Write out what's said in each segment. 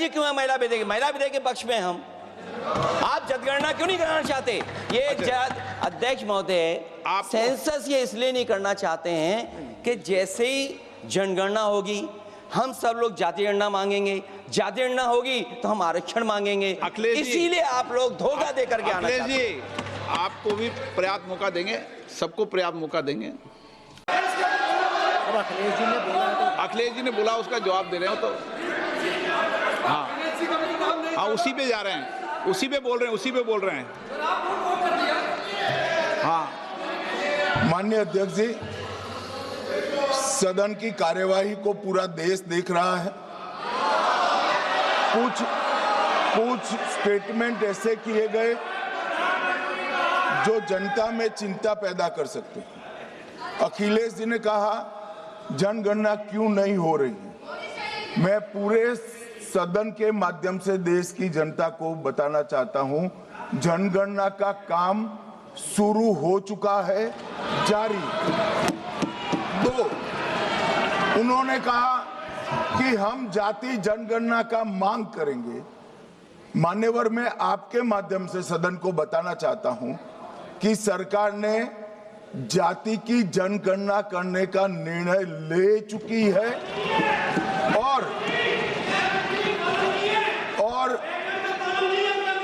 जी क्यों है महिला विधेयक के पक्ष में? हम आप जनगणना क्यों नहीं कराना चाहते? ये अध्यक्ष महोदय, सेंसस ये इसलिए नहीं करना चाहते हैं कि जैसे ही जनगणना होगी हम सब लोग जाति गणना मांगेंगे, जाति गणना होगी तो हम आरक्षण मांगेंगे, इसीलिए आप लोग धोखा देकर के आना चाहते हैं। आपको भी पर्याप्त मौका देंगे, सबको पर्याप्त मौका देंगे। अखिलेश जी ने बोला, उसका जवाब दे रहे हो तो हाँ, उसी पे जा रहे हैं, उसी पे बोल रहे हैं। हाँ, माननीय अध्यक्ष जी, सदन की कार्यवाही को पूरा देश देख रहा है। कुछ स्टेटमेंट ऐसे किए गए जो जनता में चिंता पैदा कर सकते हैं। अखिलेश जी ने कहा जनगणना क्यों नहीं हो रही है। मैं पूरे सदन के माध्यम से देश की जनता को बताना चाहता हूं, जनगणना का काम शुरू हो चुका है, जारी। 2, उन्होंने कहा कि हम जाति जनगणना का मांग करेंगे। मान्यवर, मैं आपके माध्यम से सदन को बताना चाहता हूं कि सरकार ने जाति की जनगणना करने का निर्णय ले चुकी है और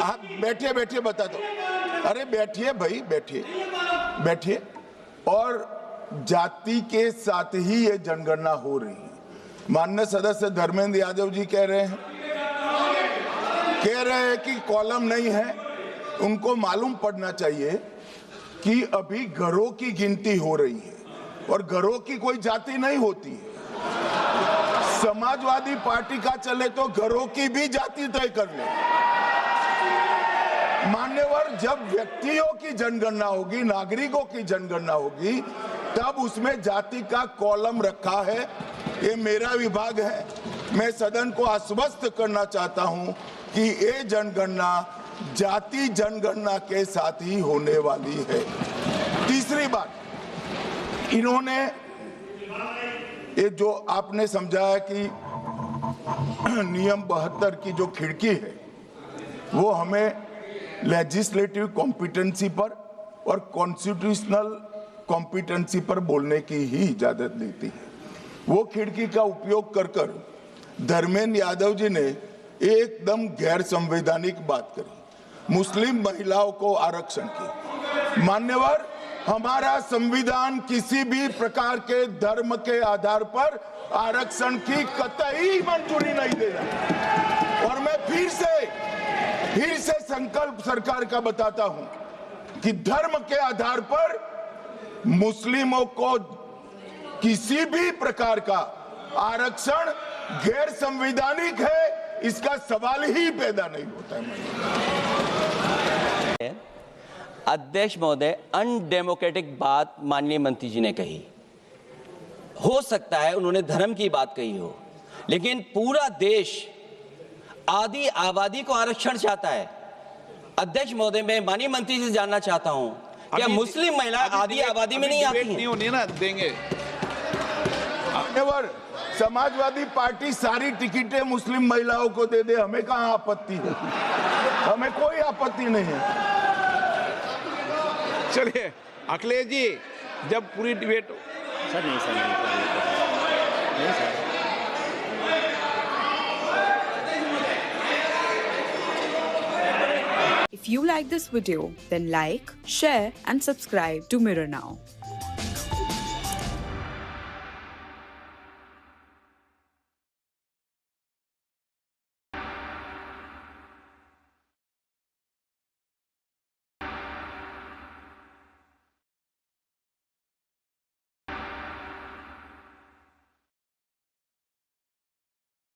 आप बैठिए बता दो। अरे बैठिए भाई, बैठिए। और जाति के साथ ही ये जनगणना हो रही है। माननीय सदस्य धर्मेंद्र यादव जी कह रहे हैं कि कॉलम नहीं है। उनको मालूम पड़ना चाहिए कि अभी घरों की गिनती हो रही है और घरों की कोई जाति नहीं होती है। समाजवादी पार्टी का चले तो घरों की भी जाति तय कर ले। मान्यवर, जब व्यक्तियों की जनगणना होगी, नागरिकों की जनगणना होगी, तब उसमें जाति का कॉलम रखा है। ये मेरा विभाग है। मैं सदन को आश्वस्त करना चाहता हूं कि ये जनगणना जाति जनगणना के साथ ही होने वाली है। तीसरी बात, इन्होंने ये जो आपने समझाया कि नियम 72 की जो खिड़की है वो हमें लेजिस्लेटिव कॉम्पिटेंसी पर और कॉन्स्टिट्यूशनल कॉम्पिटेंसी पर बोलने की ही इजाजत देती है। वो खिड़की का उपयोग कर धर्मेंद्र यादव जी ने एकदम गैर संवैधानिक बात करी, मुस्लिम महिलाओं को आरक्षण की। मान्यवर, हमारा संविधान किसी भी प्रकार के धर्म के आधार पर आरक्षण की कतई मंजूरी नहीं दे रहा। और मैं फिर से संकल्प सरकार का बताता हूं कि धर्म के आधार पर मुस्लिमों को किसी भी प्रकार का आरक्षण गैर संवैधानिक है, इसका सवाल ही पैदा नहीं होता है। अध्यक्ष महोदय, अनडेमोक्रेटिक बात माननीय मंत्री जी ने कही। हो सकता है उन्होंने धर्म की बात कही हो, लेकिन पूरा देश आदि आबादी को आरक्षण चाहता है। अध्यक्ष महोदय, मैं माननीय मंत्री जी से जानना चाहता हूं, क्या मुस्लिम महिला आदि आबादी में नहीं आती नहीं होनी ना, देंगे। समाजवादी पार्टी सारी टिकटें मुस्लिम महिलाओं को दे दे, हमें कहां आपत्ति है? हमें कोई आपत्ति नहीं है। चलिए अखिलेश जी, जब पूरी डिबेट सर नहीं sir. If you like this video, then like, share and subscribe to Mirror Now.